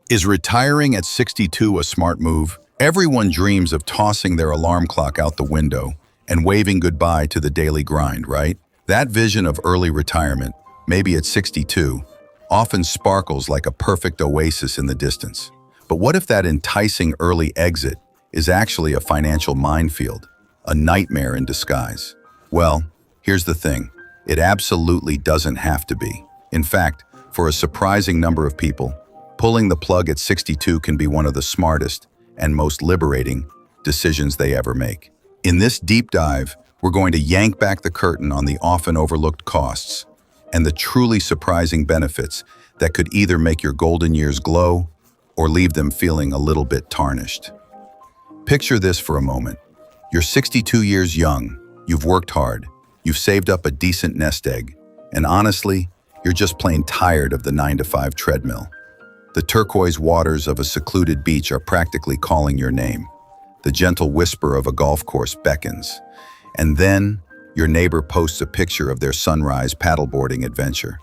Is retiring at 62 a smart move? Everyone dreams of tossing their alarm clock out the window and waving goodbye to the daily grind, right? That vision of early retirement, maybe at 62, often sparkles like a perfect oasis in the distance. But what if that enticing early exit is actually a financial minefield, a nightmare in disguise? Well, here's the thing. It absolutely doesn't have to be. In fact, for a surprising number of people, pulling the plug at 62 can be one of the smartest and most liberating decisions they ever make. In this deep dive, we're going to yank back the curtain on the often overlooked costs and the truly surprising benefits that could either make your golden years glow or leave them feeling a little bit tarnished. Picture this for a moment. You're 62 years young, you've worked hard, you've saved up a decent nest egg, and honestly, you're just plain tired of the 9-to-5 treadmill. The turquoise waters of a secluded beach are practically calling your name. The gentle whisper of a golf course beckons. And then, your neighbor posts a picture of their sunrise paddleboarding adventure.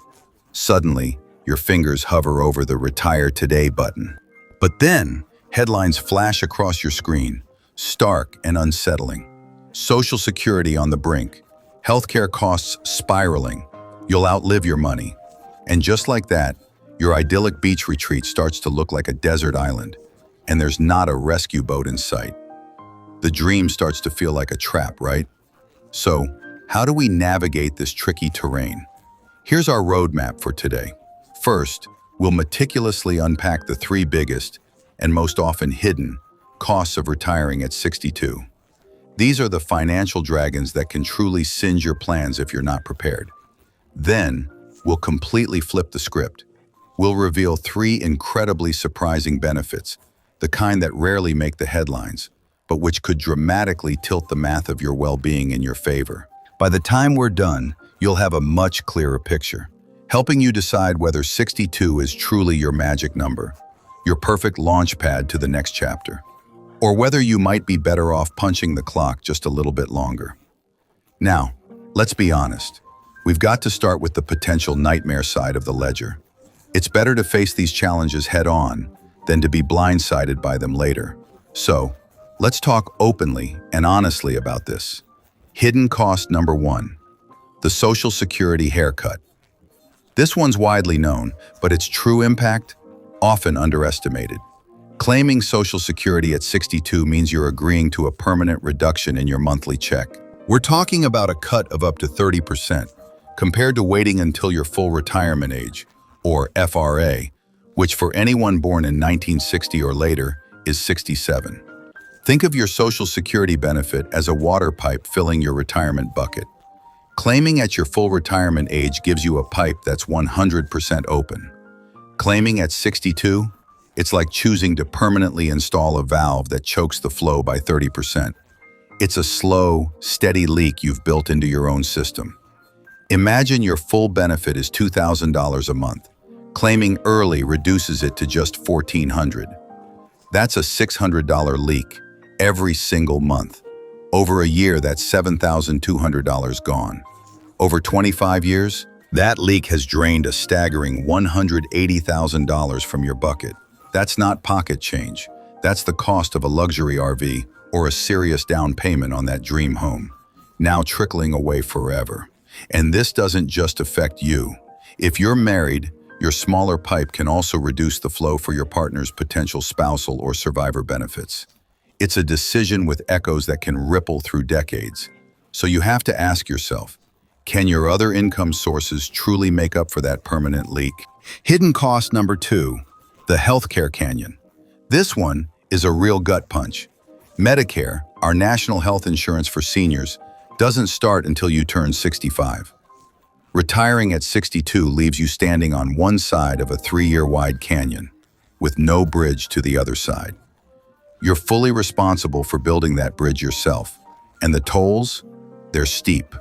Suddenly, your fingers hover over the Retire Today button. But then, headlines flash across your screen, stark and unsettling. Social Security on the brink. Healthcare costs spiraling. You'll outlive your money. And just like that, your idyllic beach retreat starts to look like a desert island, and there's not a rescue boat in sight. The dream starts to feel like a trap, right? So, how do we navigate this tricky terrain? Here's our roadmap for today. First, we'll meticulously unpack the three biggest, and most often hidden, costs of retiring at 62. These are the financial dragons that can truly singe your plans if you're not prepared. Then, we'll completely flip the script. We'll reveal three incredibly surprising benefits, the kind that rarely make the headlines, but which could dramatically tilt the math of your well-being in your favor. By the time we're done, you'll have a much clearer picture, helping you decide whether 62 is truly your magic number, your perfect launch pad to the next chapter, or whether you might be better off punching the clock just a little bit longer. Now, let's be honest. We've got to start with the potential nightmare side of the ledger. It's better to face these challenges head-on than to be blindsided by them later. So, let's talk openly and honestly about this. Hidden cost number one, the Social Security haircut. This one's widely known, but its true impact, often underestimated. Claiming Social Security at 62 means you're agreeing to a permanent reduction in your monthly check. We're talking about a cut of up to 30%, compared to waiting until your full retirement age, or FRA, which for anyone born in 1960 or later is 67. Think of your Social Security benefit as a water pipe filling your retirement bucket. Claiming at your full retirement age gives you a pipe that's 100% open. Claiming at 62, it's like choosing to permanently install a valve that chokes the flow by 30%. It's a slow, steady leak you've built into your own system. Imagine your full benefit is $2,000 a month. Claiming early reduces it to just $1,400. That's a $600 leak every single month. Over a year, that's $7,200 gone. Over 25 years, that leak has drained a staggering $180,000 from your bucket. That's not pocket change. That's the cost of a luxury RV or a serious down payment on that dream home, now trickling away forever. And this doesn't just affect you. If you're married, your smaller pipe can also reduce the flow for your partner's potential spousal or survivor benefits. It's a decision with echoes that can ripple through decades. So you have to ask yourself, can your other income sources truly make up for that permanent leak? Hidden cost number two, the healthcare canyon. This one is a real gut punch. Medicare, our national health insurance for seniors, doesn't start until you turn 65. Retiring at 62 leaves you standing on one side of a 3-year-wide canyon, with no bridge to the other side. You're fully responsible for building that bridge yourself, and the tolls, they're steep.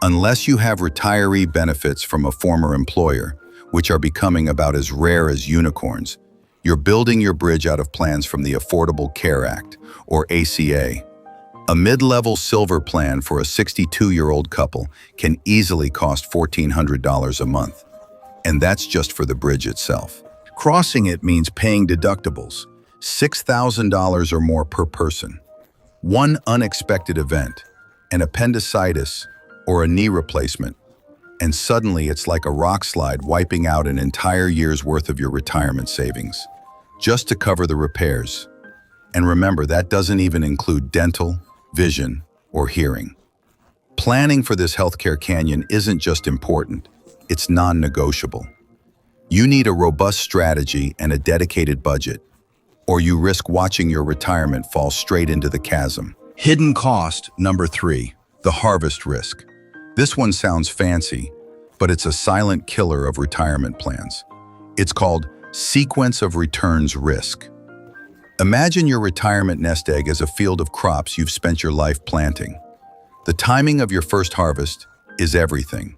Unless you have retiree benefits from a former employer, which are becoming about as rare as unicorns, you're building your bridge out of plans from the Affordable Care Act, or ACA. A mid-level silver plan for a 62-year-old couple can easily cost $1,400 a month, and that's just for the bridge itself. Crossing it means paying deductibles, $6,000 or more per person. One unexpected event, an appendicitis or a knee replacement, and suddenly it's like a rock slide wiping out an entire year's worth of your retirement savings, just to cover the repairs. And remember, that doesn't even include dental, vision, or hearing. Planning for this healthcare canyon isn't just important, it's non-negotiable. You need a robust strategy and a dedicated budget, or you risk watching your retirement fall straight into the chasm. Hidden cost number 3, the harvest risk. This one sounds fancy, but it's a silent killer of retirement plans. It's called sequence of returns risk. Imagine your retirement nest egg as a field of crops you've spent your life planting. The timing of your first harvest is everything.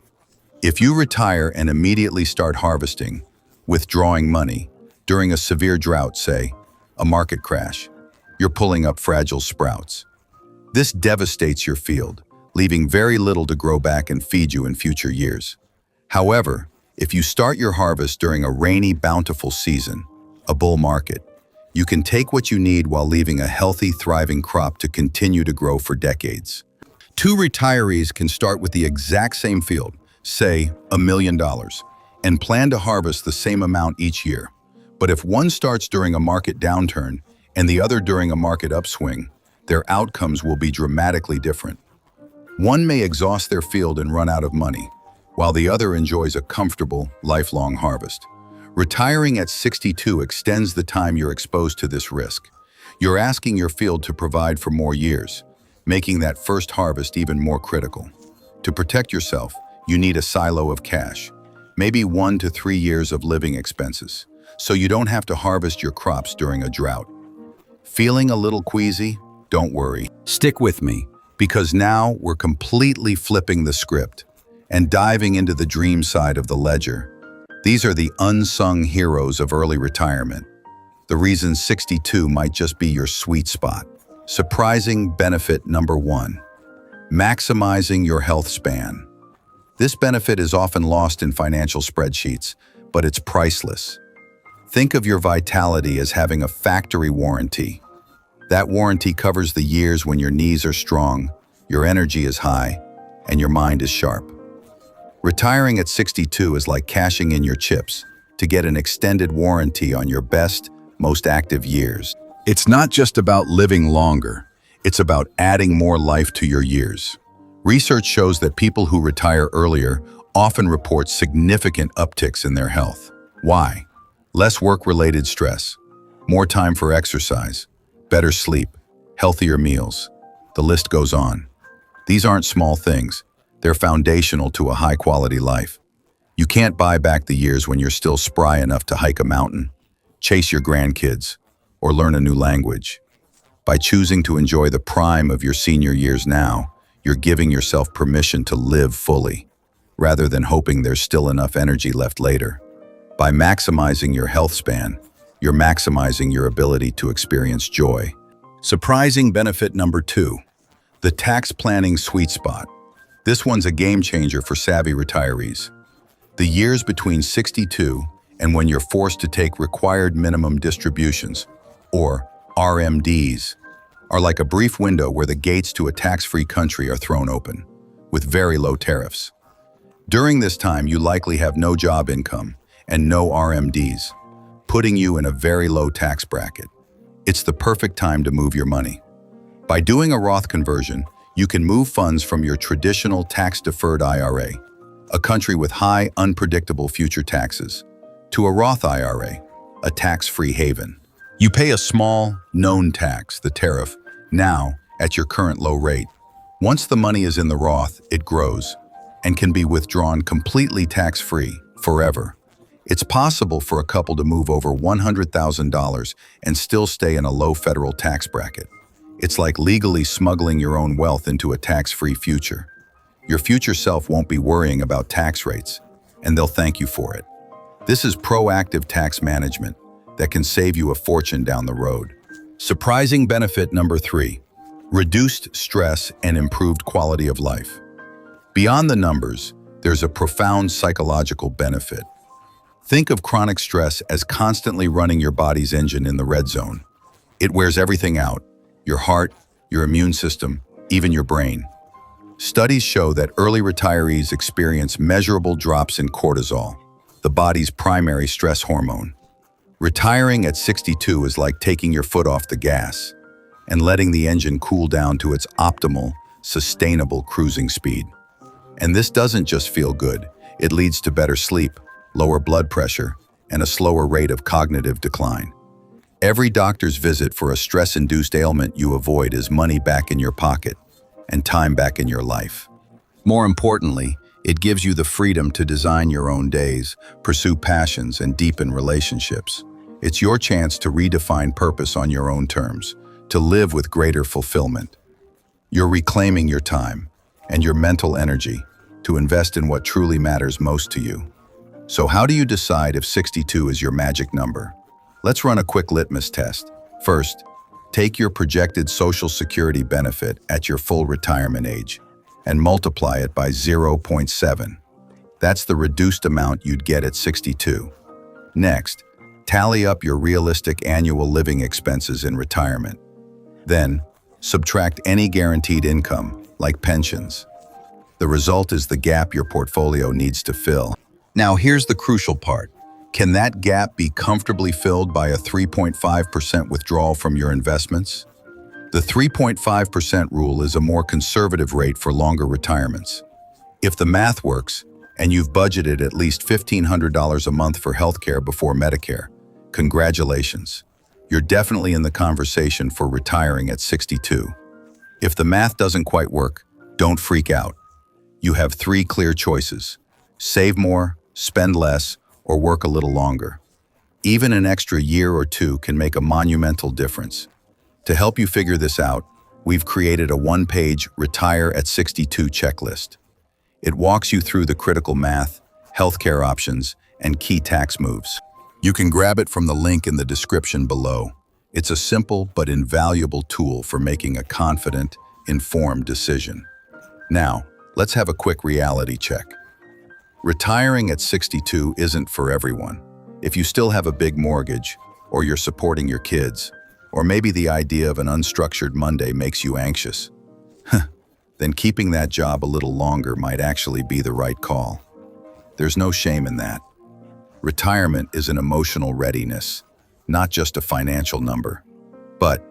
If you retire and immediately start harvesting, withdrawing money, during a severe drought, say, a market crash, you're pulling up fragile sprouts. This devastates your field, leaving very little to grow back and feed you in future years. However, if you start your harvest during a rainy, bountiful season, a bull market, you can take what you need while leaving a healthy, thriving crop to continue to grow for decades. 2 retirees can start with the exact same field, say $1 million, and plan to harvest the same amount each year. But if one starts during a market downturn and the other during a market upswing, their outcomes will be dramatically different. One may exhaust their field and run out of money, while the other enjoys a comfortable, lifelong harvest. Retiring at 62 extends the time you're exposed to this risk. You're asking your field to provide for more years, making that first harvest even more critical. To protect yourself, you need a silo of cash, maybe 1 to 3 years of living expenses, so you don't have to harvest your crops during a drought. Feeling a little queasy? Don't worry. Stick with me, because now we're completely flipping the script and diving into the dream side of the ledger. These are the unsung heroes of early retirement. The reason 62 might just be your sweet spot. Surprising benefit number 1, maximizing your health span. This benefit is often lost in financial spreadsheets, but it's priceless. Think of your vitality as having a factory warranty. That warranty covers the years when your knees are strong, your energy is high, and your mind is sharp. Retiring at 62 is like cashing in your chips to get an extended warranty on your best, most active years. It's not just about living longer, it's about adding more life to your years. Research shows that people who retire earlier often report significant upticks in their health. Why? Less work-related stress, more time for exercise, better sleep, healthier meals. The list goes on. These aren't small things. They're foundational to a high-quality life. You can't buy back the years when you're still spry enough to hike a mountain, chase your grandkids, or learn a new language. By choosing to enjoy the prime of your senior years now, you're giving yourself permission to live fully, rather than hoping there's still enough energy left later. By maximizing your health span, you're maximizing your ability to experience joy. Surprising benefit number 2, the tax planning sweet spot. This one's a game changer for savvy retirees. The years between 62 and when you're forced to take required minimum distributions, or RMDs, are like a brief window where the gates to a tax-free country are thrown open, with very low tariffs. During this time, you likely have no job income and no RMDs, putting you in a very low tax bracket. It's the perfect time to move your money. By doing a Roth conversion, you can move funds from your traditional tax-deferred IRA, a country with high, unpredictable future taxes, to a Roth IRA, a tax-free haven. You pay a small, known tax, the tariff, now at your current low rate. Once the money is in the Roth, it grows and can be withdrawn completely tax-free forever. It's possible for a couple to move over $100,000 and still stay in a low federal tax bracket. It's like legally smuggling your own wealth into a tax-free future. Your future self won't be worrying about tax rates, and they'll thank you for it. This is proactive tax management that can save you a fortune down the road. Surprising benefit number 3, reduced stress and improved quality of life. Beyond the numbers, there's a profound psychological benefit. Think of chronic stress as constantly running your body's engine in the red zone. It wears everything out: your heart, your immune system, even your brain. Studies show that early retirees experience measurable drops in cortisol, the body's primary stress hormone. Retiring at 62 is like taking your foot off the gas and letting the engine cool down to its optimal, sustainable cruising speed. And this doesn't just feel good, it leads to better sleep, lower blood pressure, and a slower rate of cognitive decline. Every doctor's visit for a stress-induced ailment you avoid is money back in your pocket and time back in your life. More importantly, it gives you the freedom to design your own days, pursue passions, and deepen relationships. It's your chance to redefine purpose on your own terms, to live with greater fulfillment. You're reclaiming your time and your mental energy to invest in what truly matters most to you. So how do you decide if 62 is your magic number? Let's run a quick litmus test. First, take your projected Social Security benefit at your full retirement age and multiply it by 0.7. That's the reduced amount you'd get at 62. Next, tally up your realistic annual living expenses in retirement. Then, subtract any guaranteed income, like pensions. The result is the gap your portfolio needs to fill. Now here's the crucial part. Can that gap be comfortably filled by a 3.5% withdrawal from your investments? The 3.5% rule is a more conservative rate for longer retirements. If the math works, and you've budgeted at least $1,500 a month for healthcare before Medicare, congratulations. You're definitely in the conversation for retiring at 62. If the math doesn't quite work, don't freak out. You have 3 clear choices: save more, spend less, or work a little longer. Even an extra year or 2 can make a monumental difference. To help you figure this out, we've created a 1-page Retire at 62 checklist. It walks you through the critical math, healthcare options, and key tax moves. You can grab it from the link in the description below. It's a simple but invaluable tool for making a confident, informed decision. Now, let's have a quick reality check. Retiring at 62 isn't for everyone. If you still have a big mortgage, or you're supporting your kids, or maybe the idea of an unstructured Monday makes you anxious, then keeping that job a little longer might actually be the right call. There's no shame in that. Retirement is an emotional readiness, not just a financial number. But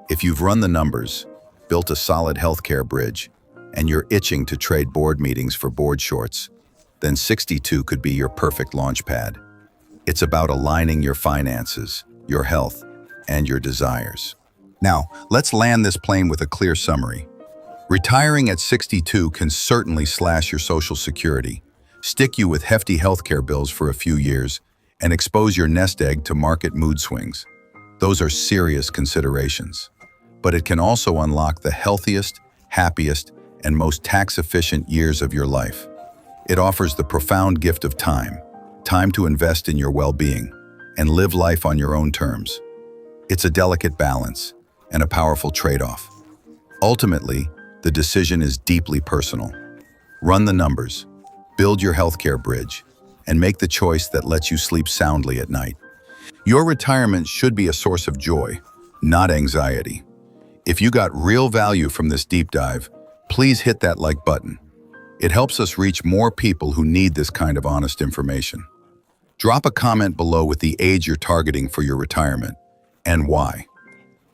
if you've run the numbers, built a solid healthcare bridge, and you're itching to trade board meetings for board shorts, then 62 could be your perfect launch pad. It's about aligning your finances, your health, and your desires. Now, let's land this plane with a clear summary. Retiring at 62 can certainly slash your Social Security, stick you with hefty healthcare bills for a few years, and expose your nest egg to market mood swings. Those are serious considerations. But it can also unlock the healthiest, happiest, and most tax-efficient years of your life. It offers the profound gift of time to invest in your well-being and live life on your own terms. It's a delicate balance and a powerful trade-off. Ultimately, the decision is deeply personal. Run the numbers, build your healthcare bridge, and make the choice that lets you sleep soundly at night. Your retirement should be a source of joy, not anxiety. If you got real value from this deep dive, please hit that like button. It helps us reach more people who need this kind of honest information. Drop a comment below with the age you're targeting for your retirement and why.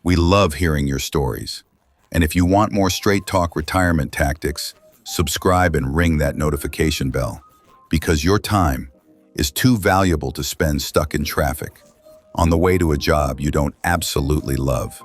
We love hearing your stories. And if you want more straight talk retirement tactics, subscribe and ring that notification bell, because your time is too valuable to spend stuck in traffic on the way to a job you don't absolutely love.